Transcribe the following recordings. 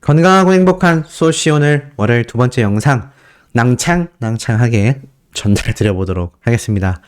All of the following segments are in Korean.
건강하고 행복한 소시 오늘 월요일 두 번째 영상 낭창하게 전달해 드려보도록 하겠습니다.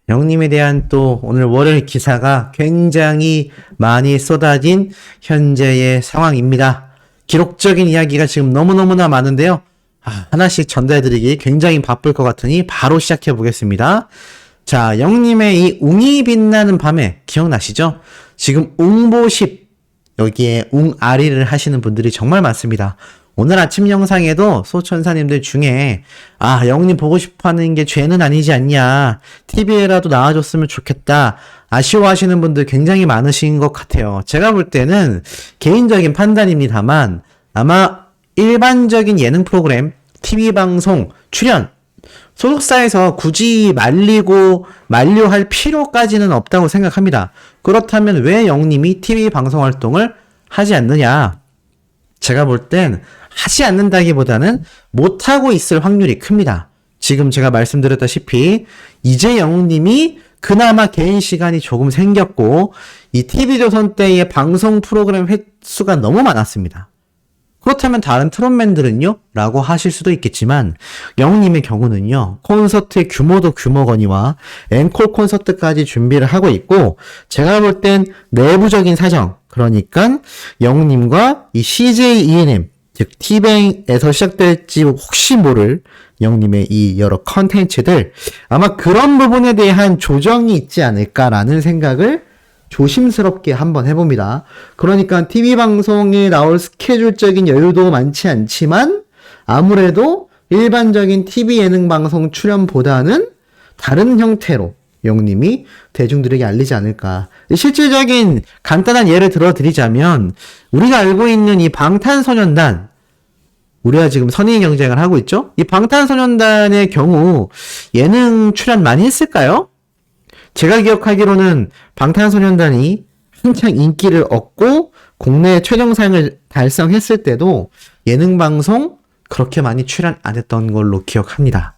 영님에 대한 또 오늘 월요일 기사가 굉장히 많이 쏟아진 현재의 상황입니다. 기록적인 이야기가 지금 너무너무나 많은데요. 하나씩 전달해드리기 굉장히 바쁠 것 같으니 바로 시작해 보겠습니다. 자, 영님의 이 웅이 빛나는 밤에 기억나시죠? 지금 웅보십 여기에 웅아리를 하시는 분들이 정말 많습니다. 오늘 아침 영상에도 소천사님들 중에 영님 보고 싶어하는 게 죄는 아니지 않냐, TV에라도 나와줬으면 좋겠다 아쉬워하시는 분들 굉장히 많으신 것 같아요. 제가 볼 때는 개인적인 판단입니다만 아마 일반적인 예능 프로그램, TV방송 출연 소속사에서 굳이 만류할 필요까지는 없다고 생각합니다. 그렇다면 왜 영님이 TV 방송 활동을 하지 않느냐? 제가 볼 땐 하지 않는다기보다는 못하고 있을 확률이 큽니다. 지금 제가 말씀드렸다시피 이제 영님이 그나마 개인 시간이 조금 생겼고 이 TV조선 때의 방송 프로그램 횟수가 너무 많았습니다. 그렇다면 다른 트롯맨들은요? 라고 하실 수도 있겠지만 영님의 경우는요, 콘서트의 규모도 규모거니와 앵콜 콘서트까지 준비를 하고 있고, 제가 볼 땐 내부적인 사정, 그러니까 영님과 이 CJ ENM, 즉 티뱅에서 시작될지 혹시 모를 영님의 이 여러 컨텐츠들, 아마 그런 부분에 대한 조정이 있지 않을까라는 생각을 조심스럽게 한번 해봅니다. 그러니까 TV방송에 나올 스케줄적인 여유도 많지 않지만 아무래도 일반적인 TV 예능방송 출연보다는 다른 형태로 영님이 대중들에게 알리지 않을까. 실질적인 간단한 예를 들어드리자면 우리가 알고 있는 이 방탄소년단, 우리가 지금 선의 경쟁을 하고 있죠? 이 방탄소년단의 경우 예능 출연 많이 했을까요? 제가 기억하기로는 방탄소년단이 한창 인기를 얻고 국내 최정상을 달성했을 때도 예능방송 그렇게 많이 출연 안 했던 걸로 기억합니다.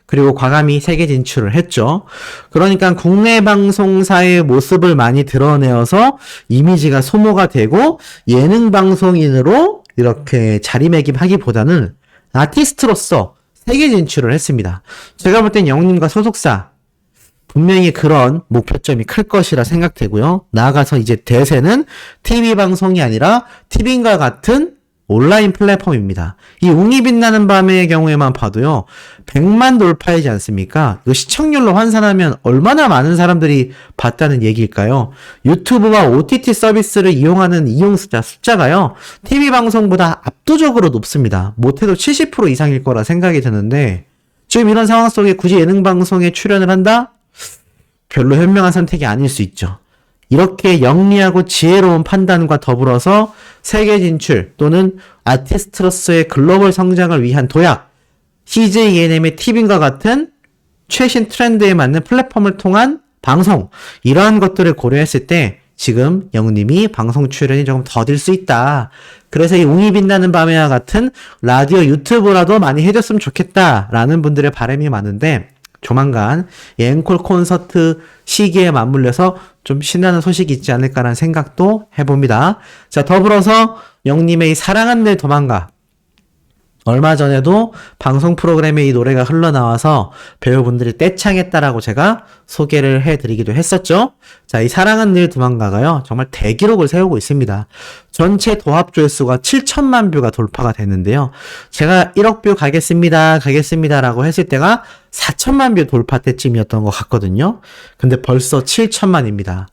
그리고 과감히 세계 진출을 했죠. 그러니까 국내 방송사의 모습을 많이 드러내어서 이미지가 소모가 되고 예능방송인으로 이렇게 자리매김하기보다는 아티스트로서 세계 진출을 했습니다. 제가 볼 땐 영님과 소속사 분명히 그런 목표점이 클 것이라 생각되고요. 나아가서 이제 대세는 TV방송이 아니라 티빙과 같은 온라인 플랫폼입니다. 이 웅이 빛나는 밤의 경우에만 봐도요, 100만 돌파이지 않습니까? 이거 시청률로 환산하면 얼마나 많은 사람들이 봤다는 얘기일까요? 유튜브와 OTT 서비스를 이용하는 이용자 숫자가요, TV방송보다 압도적으로 높습니다. 못해도 70% 이상일 거라 생각이 드는데, 지금 이런 상황 속에 굳이 예능방송에 출연을 한다? 별로 현명한 선택이 아닐 수 있죠. 이렇게 영리하고 지혜로운 판단과 더불어서 세계 진출 또는 아티스트로서의 글로벌 성장을 위한 도약, CJ ENM의 TV인과 같은 최신 트렌드에 맞는 플랫폼을 통한 방송, 이러한 것들을 고려했을 때 지금 영님이 방송 출연이 조금 더딜 수 있다. 그래서 이 웅이 빛나는 밤에와 같은 라디오 유튜브라도 많이 해줬으면 좋겠다라는 분들의 바람이 많은데, 조만간 앵콜 콘서트 시기에 맞물려서 좀 신나는 소식이 있지 않을까라는 생각도 해봅니다. 자, 더불어서 영님의 이 사랑한 내 도망가, 얼마 전에도 방송 프로그램에 이 노래가 흘러나와서 배우분들이 떼창했다라고 제가 소개를 해드리기도 했었죠. 자, 이 사랑은 늘 도망가가요, 정말 대기록을 세우고 있습니다. 전체 도합 조회수가 7천만 뷰가 돌파가 됐는데요. 제가 1억 뷰 가겠습니다라고 했을 때가 4천만 뷰 돌파 때쯤이었던 것 같거든요. 근데 벌써 7천만입니다.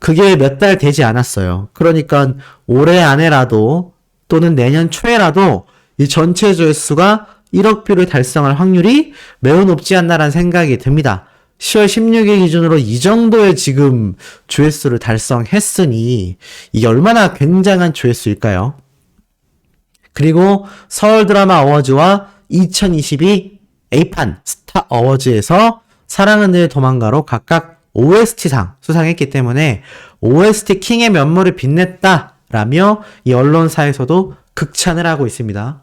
그게 몇 달 되지 않았어요. 그러니까 올해 안에라도 또는 내년 초에라도 이 전체 조회수가 1억 뷰를 달성할 확률이 매우 높지 않나라는 생각이 듭니다. 10월 16일 기준으로 이 정도의 지금 조회수를 달성했으니 이게 얼마나 굉장한 조회수일까요? 그리고 서울 드라마 어워즈와 2022 에이판 스타 어워즈에서 사랑은 늘 도망가로 각각 OST상 수상했기 때문에 OST 킹의 면모를 빛냈다라며 이 언론사에서도 극찬을 하고 있습니다.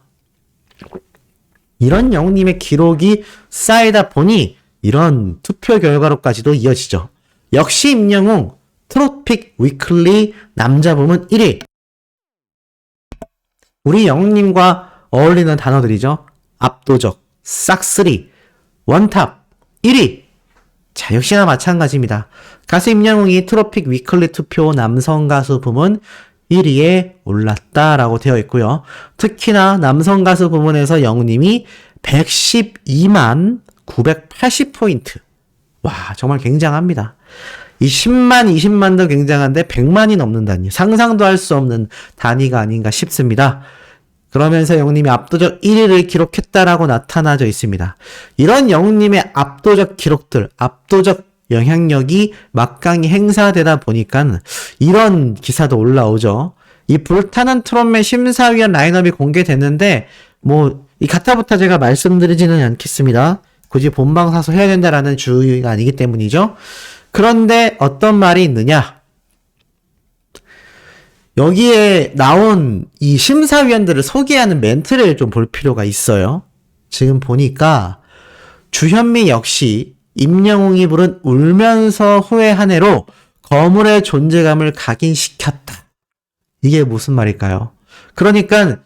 이런 영님의 기록이 쌓이다 보니 이런 투표 결과로까지도 이어지죠. 역시 임영웅 트롯픽 위클리 남자 부문 1위. 우리 영웅님과 어울리는 단어들이죠. 압도적, 싹쓸이, 원탑, 1위. 자, 역시나 마찬가지입니다. 가수 임영웅이 트로픽 위클리 투표 남성 가수 부문 1위에 올랐다라고 되어 있고요. 특히나 남성 가수 부문에서 영웅님이 112만 980포인트. 와, 정말 굉장합니다. 이 10만, 20만도 굉장한데 100만이 넘는다니 상상도 할 수 없는 단위가 아닌가 싶습니다. 그러면서 영웅님이 압도적 1위를 기록했다라고 나타나져 있습니다. 이런 영웅님의 압도적 기록들, 압도적 영향력이 막강히 행사되다 보니까 이런 기사도 올라오죠. 이 불타는 트롯맨 심사위원 라인업이 공개됐는데 이 가타부터 제가 말씀드리지는 않겠습니다. 굳이 본방사수 해야 된다라는 주의가 아니기 때문이죠. 그런데 어떤 말이 있느냐? 여기에 나온 이 심사위원들을 소개하는 멘트를 좀 볼 필요가 있어요. 지금 보니까 주현미 역시 임영웅이 부른 울면서 후회하네로 거물의 존재감을 각인시켰다. 이게 무슨 말일까요? 그러니까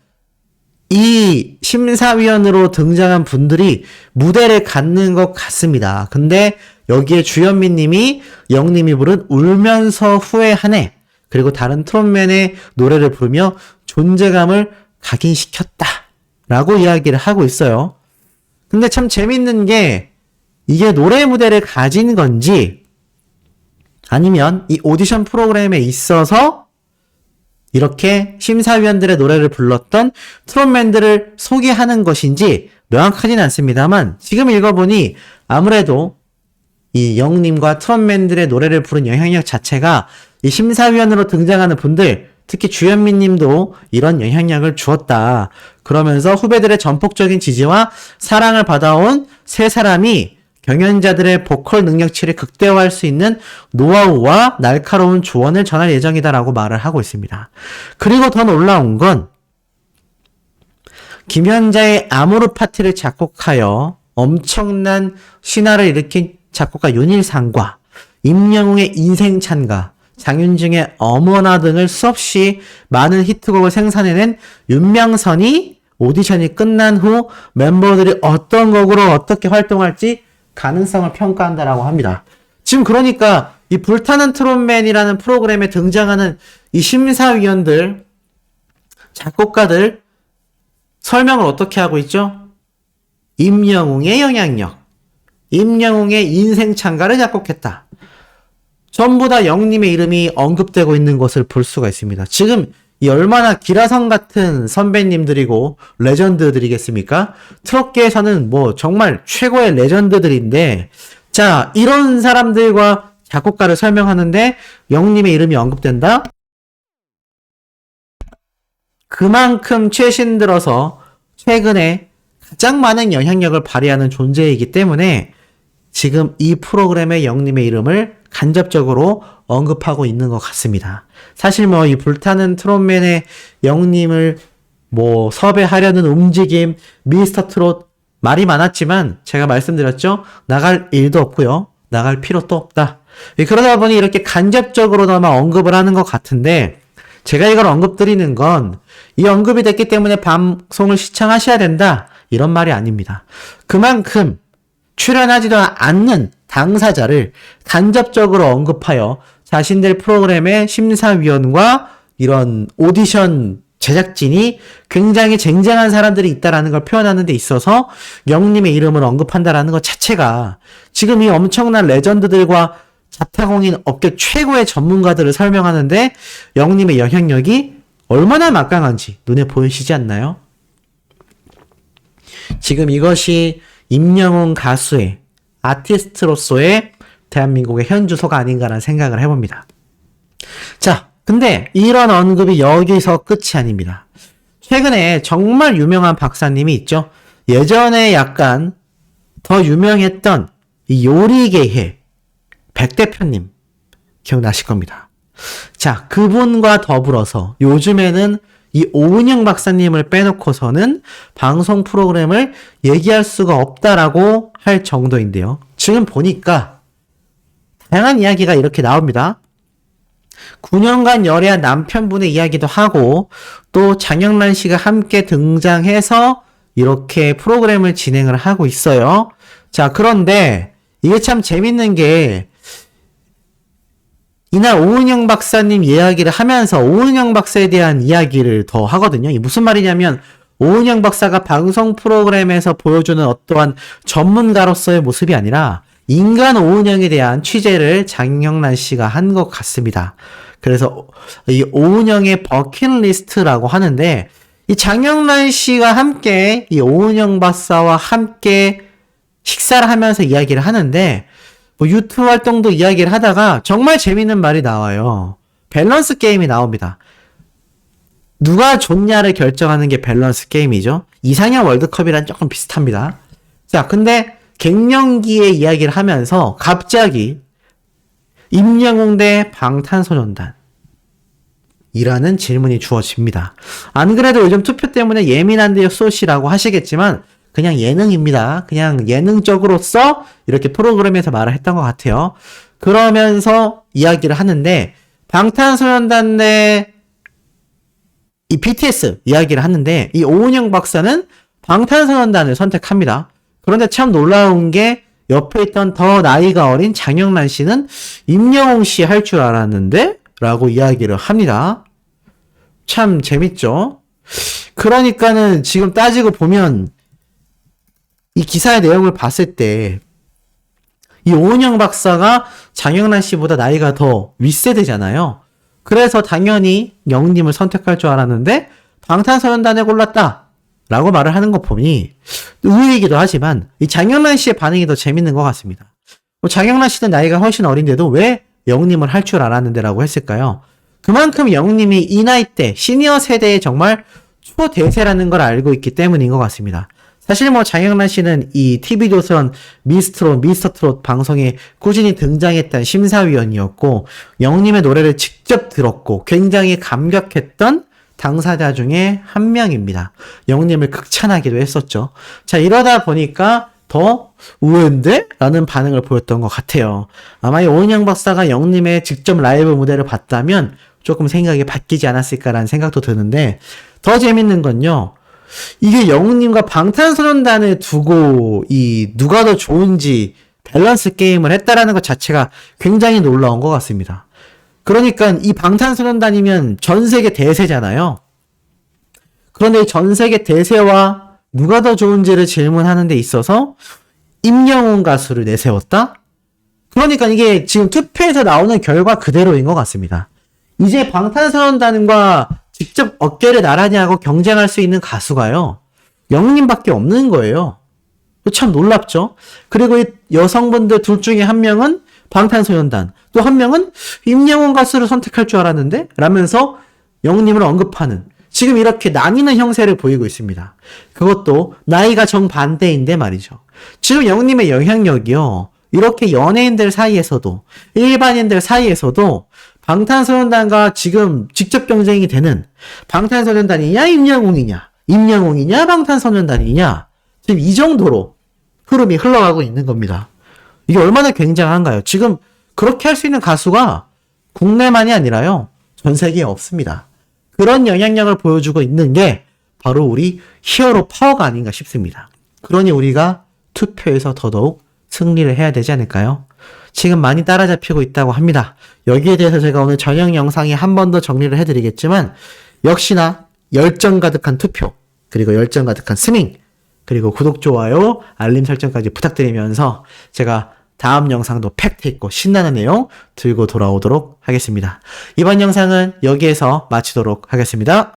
이 심사위원으로 등장한 분들이 무대를 갖는 것 같습니다. 근데 여기에 주현미 님이 영님이 부른 울면서 후회하네, 그리고 다른 트롯맨의 노래를 부르며 존재감을 각인시켰다 라고 이야기를 하고 있어요. 근데 참 재밌는 게 이게 노래 무대를 가진 건지 아니면 이 오디션 프로그램에 있어서 이렇게 심사위원들의 노래를 불렀던 트롯맨들을 소개하는 것인지 명확하진 않습니다만 지금 읽어보니 아무래도 이 영웅님과 트롯맨들의 노래를 부른 영향력 자체가 이 심사위원으로 등장하는 분들, 특히 주현미 님도 이런 영향력을 주었다. 그러면서 후배들의 전폭적인 지지와 사랑을 받아온 세 사람이 경연자들의 보컬 능력치를 극대화할 수 있는 노하우와 날카로운 조언을 전할 예정이다라고 말을 하고 있습니다. 그리고 더 놀라운 건 김연자의 아모르 파티를 작곡하여 엄청난 신화를 일으킨 작곡가 윤일상과 임영웅의 인생 찬가, 장윤중의 어머나 등을 수없이 많은 히트곡을 생산해낸 윤명선이 오디션이 끝난 후 멤버들이 어떤 곡으로 어떻게 활동할지 가능성을 평가한다라고 합니다. 지금 그러니까 이 불타는 트롯맨이라는 프로그램에 등장하는 이 심사위원들, 작곡가들 설명을 어떻게 하고 있죠? 임영웅의 영향력, 임영웅의 인생 찬가를 작곡했다. 전부 다 영웅님의 이름이 언급되고 있는 것을 볼 수가 있습니다. 지금 이 얼마나 기라성 같은 선배님들이고 레전드들이겠습니까? 트롯계에서는 정말 최고의 레전드들인데, 자, 이런 사람들과 작곡가를 설명하는데 영웅님의 이름이 언급된다? 그만큼 최신 들어서 최근에 가장 많은 영향력을 발휘하는 존재이기 때문에 지금 이 프로그램의 영웅님의 이름을 간접적으로 언급하고 있는 것 같습니다. 사실 이 불타는 트롯맨의 영웅님을 섭외하려는 움직임, 미스터 트롯 말이 많았지만 제가 말씀드렸죠. 나갈 일도 없고요. 나갈 필요도 없다. 그러다 보니 이렇게 간접적으로나마 언급을 하는 것 같은데, 제가 이걸 언급드리는 건 이 언급이 됐기 때문에 방송을 시청하셔야 된다, 이런 말이 아닙니다. 그만큼 출연하지도 않는 당사자를 간접적으로 언급하여 자신들 프로그램의 심사위원과 이런 오디션 제작진이 굉장히 쟁쟁한 사람들이 있다라는 걸 표현하는 데 있어서 영웅님의 이름을 언급한다라는 것 자체가 지금 이 엄청난 레전드들과 자타공인 업계 최고의 전문가들을 설명하는데 영웅님의 영향력이 얼마나 막강한지 눈에 보이시지 않나요? 지금 이것이 임영웅 가수의 아티스트로서의 대한민국의 현주소가 아닌가라는 생각을 해봅니다. 자, 근데 이런 언급이 여기서 끝이 아닙니다. 최근에 정말 유명한 박사님이 있죠. 예전에 약간 더 유명했던 이 요리계의 백 대표님 기억나실 겁니다. 자, 그분과 더불어서 요즘에는 이 오은영 박사님을 빼놓고서는 방송 프로그램을 얘기할 수가 없다라고 할 정도인데요. 지금 보니까 다양한 이야기가 이렇게 나옵니다. 9년간 열애한 남편분의 이야기도 하고 또 장영란 씨가 함께 등장해서 이렇게 프로그램을 진행을 하고 있어요. 자, 그런데 이게 참 재밌는 게 이날 오은영 박사님 이야기를 하면서 오은영 박사에 대한 이야기를 더 하거든요. 이게 무슨 말이냐면 오은영 박사가 방송 프로그램에서 보여주는 어떠한 전문가로서의 모습이 아니라 인간 오은영에 대한 취재를 장영란 씨가 한 것 같습니다. 그래서 이 오은영의 버킷리스트라고 하는데 이 장영란 씨가 함께 이 오은영 박사와 함께 식사를 하면서 이야기를 하는데 뭐 유튜브 활동도 이야기를 하다가 정말 재밌는 말이 나와요. 밸런스 게임이 나옵니다. 누가 좋냐를 결정하는 게 밸런스 게임이죠. 이상형 월드컵이랑 조금 비슷합니다. 자, 근데 갱년기의 이야기를 하면서 갑자기 임영웅 대 방탄소년단 이라는 질문이 주어집니다. 안 그래도 요즘 투표 때문에 예민한데요 소시라고 하시겠지만 그냥 예능입니다. 그냥 예능적으로서 이렇게 프로그램에서 말을 했던 것 같아요. 그러면서 이야기를 하는데 방탄소년단 대 이 BTS 이야기를 하는데 이 오은영 박사는 방탄소년단을 선택합니다. 그런데 참 놀라운 게 옆에 있던 더 나이가 어린 장영란 씨는 임영웅 씨 할 줄 알았는데? 라고 이야기를 합니다. 참 재밌죠? 그러니까는 지금 따지고 보면 이 기사의 내용을 봤을 때 이 오은영 박사가 장영란 씨보다 나이가 더 윗세대잖아요. 그래서 당연히 영님을 선택할 줄 알았는데 방탄소년단에 골랐다 라고 말을 하는 거 보니 의외이기도 하지만 이 장영란 씨의 반응이 더 재밌는 것 같습니다. 장영란 씨는 나이가 훨씬 어린데도 왜 영님을 할 줄 알았는데 라고 했을까요? 그만큼 영님이 이 나이 때 시니어 세대의 정말 초대세라는 걸 알고 있기 때문인 것 같습니다. 사실 뭐 장영란 씨는 이 TV조선 미스터트롯 방송에 꾸준히 등장했던 심사위원이었고 영님의 노래를 직접 들었고 굉장히 감격했던 당사자 중에 한 명입니다. 영님을 극찬하기도 했었죠. 자, 이러다 보니까 더 의외인데? 라는 반응을 보였던 것 같아요. 아마 이 오은영 박사가 영님의 직접 라이브 무대를 봤다면 조금 생각이 바뀌지 않았을까라는 생각도 드는데 더 재밌는 건요. 이게 영웅님과 방탄소년단을 두고 이 누가 더 좋은지 밸런스 게임을 했다라는 것 자체가 굉장히 놀라운 것 같습니다. 그러니까 이 방탄소년단이면 전 세계 대세잖아요. 그런데 이 전 세계 대세와 누가 더 좋은지를 질문하는 데 있어서 임영웅 가수를 내세웠다? 그러니까 이게 지금 투표에서 나오는 결과 그대로인 것 같습니다. 이제 방탄소년단과 직접 어깨를 나란히 하고 경쟁할 수 있는 가수가요. 영웅님밖에 없는 거예요. 참 놀랍죠? 그리고 이 여성분들 둘 중에 한 명은 방탄소년단, 또 한 명은 임영웅 가수를 선택할 줄 알았는데? 라면서 영웅님을 언급하는 지금 이렇게 나뉘는 형세를 보이고 있습니다. 그것도 나이가 정반대인데 말이죠. 지금 영웅님의 영향력이요. 이렇게 연예인들 사이에서도 일반인들 사이에서도 방탄소년단과 지금 직접 경쟁이 되는 방탄소년단이냐 임영웅이냐 방탄소년단이냐 지금 이 정도로 흐름이 흘러가고 있는 겁니다. 이게 얼마나 굉장한가요? 지금 그렇게 할 수 있는 가수가 국내만이 아니라요. 전 세계에 없습니다. 그런 영향력을 보여주고 있는 게 바로 우리 히어로 파워가 아닌가 싶습니다. 그러니 우리가 투표에서 더더욱 승리를 해야 되지 않을까요? 지금 많이 따라잡히고 있다고 합니다. 여기에 대해서 제가 오늘 저녁 영상에 한 번 더 정리를 해드리겠지만 역시나 열정 가득한 투표 그리고 열정 가득한 스밍 그리고 구독, 좋아요, 알림 설정까지 부탁드리면서 제가 다음 영상도 팩트 있고 신나는 내용 들고 돌아오도록 하겠습니다. 이번 영상은 여기에서 마치도록 하겠습니다.